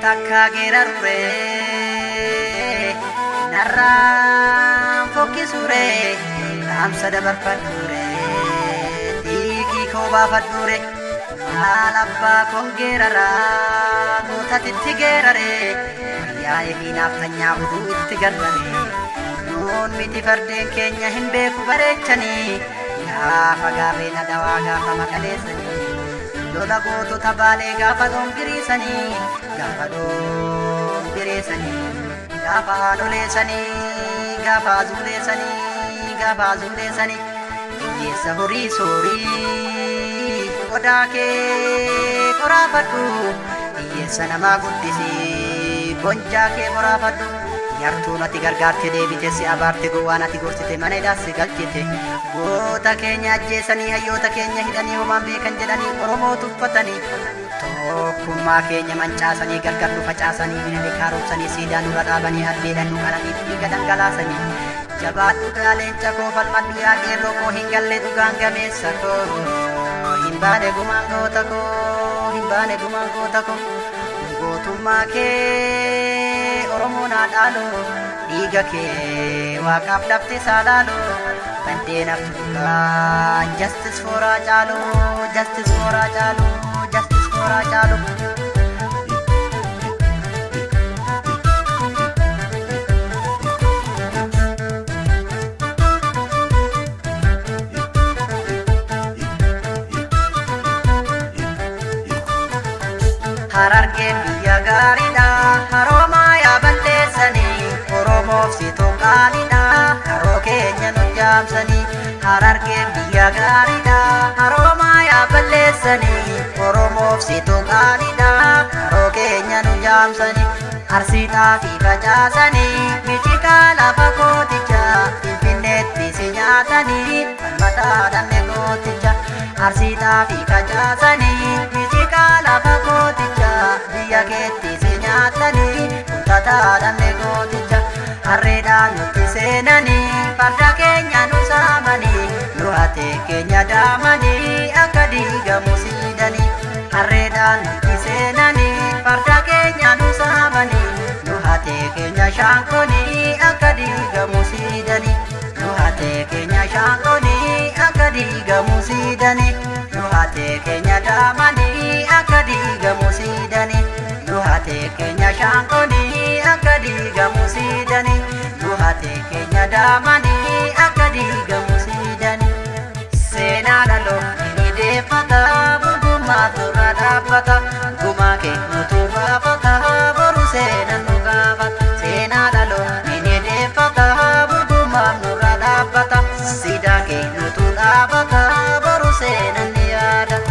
Takka gerarre narraan fokkisure dhaamsa dabarfadhure dhiigii koo baafadhure maal abbaa koon geeraraa guutatitti geerare yaa'ee hiinaaf tanyaa uduu itti garrare nuun miti fardeen keenya hin beeku bareechanii gaafa gaarreen adawaa gaafa maqaleessanii lola gootota baalee gaafa dongiriisanii gaafa dongiriisanii gaafa haadholeessanii gaafa zuuleessanii hiyyeessa horii soorii qodaa kee qoraafadhu hiyyeessa namaa guddisii boncaa kee qoraafadhu yartuun ati gargaarte deebite si abaarte gowwaan ati gorsite mana hidhaatti galchite goota keenya ajjeesanii hayyoota keenya hidhanii homaan beekan jedhanii Oromoo tuffatanii tokkummaa keenya mancaasanii gargar nu facaasanii minani kaaromsanii siidaa nurra dhaabanii halleedhaan nu qalanii dhiiga dhangalaasanii jabaadhu leenca koo falmadhu yaa qeerroo koo hin galle dhugaan gameessa koo hin baane gumaan goota koo hin baane gumaan goota koo gootummaa kee Oromoo naa dhaalu dhiiga kee waaqaaf lafti isaa laalu bandeen Afrikaa justice for Hacaalu justice for Hacaalu justice for Hacaalu. Harargee biyya gaariidha haroomaa yaa balleessanii Oromoof situu qaaliidha haroo keenya nu jaamsanii Harargee biyya gaariidha haroomaa yaa balleessanii Oromoof situu qaaliidha haroo keenya nu jaamsanii Arsiidhaa fi facaasanii michikaa lafa kooticha Finfinneetti si nyaatanii falmataa dhabne gooticha Arsiidhaa fi facaasanii michikaa lafa kooticha biyya keetti si nyaatanii kutataa dhabne gooticha harreedhaan nutti seenanii farda keenya nu saamanii nu hatee keenya daamanii akka diigamu siidanii harreedhaan nutti seenanii farda keenya nu saamanii nu hatee keenya shaankonii akka diigamu siidanii nu hatee keenya shaankonii akka diigamu siidanii nu hatee keenya daamanii akka diigamu siidanii nu hatee keenya shaankonii akka diigamu siidanii nu hatee keenya daamanii akka diigamu siidanii seenaa dhaloo ni deeffata burgummaa turra dhaabbata gumaa kee nutu baafata boru seenan nu gaafata seenaa dhaloo ni deeffata burgummaa nurra dhaabbata siidaa kee nutu dhaabata boru seenan ni yaada.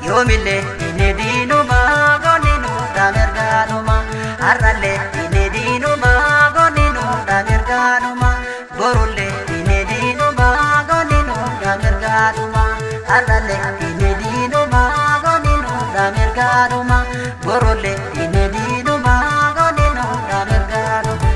Yoomillee inni diinuma goonni nuudha mirgaadhuma har'allee inni diinuma goonni nuudha mirgaadhuma borullee inni diinuma goonni nuudha mirgaadhuma har'allee inni diinuma goonni nuudha mirgaadhuma borullee inni diinuma goonni nuudha mirgaadhuma.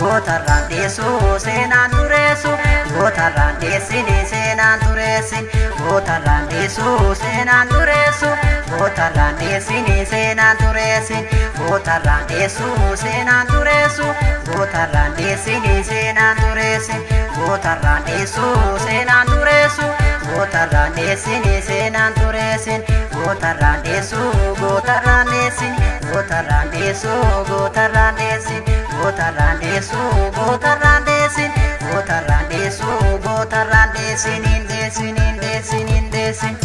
Gootarraan deessuu seenaan tureessu gootarraan deessini seenaan tureessin gootarraan deessuu seenaan tureessu gootarraan deessini seenaan tureessin gootarraan deessuu seenaan tureessu gootarraan deessini seenaan tureessin gootarraan deessuu seenaan tureessu gootarraan deessini seenaan tureessin gootarraan deessuu gootarraan deessini gootarraan deessuu gootarraan deessini gootarraan deessuu gootarraan deessini gootarraan deessuu gootarraan deessini sinin de sinin de sin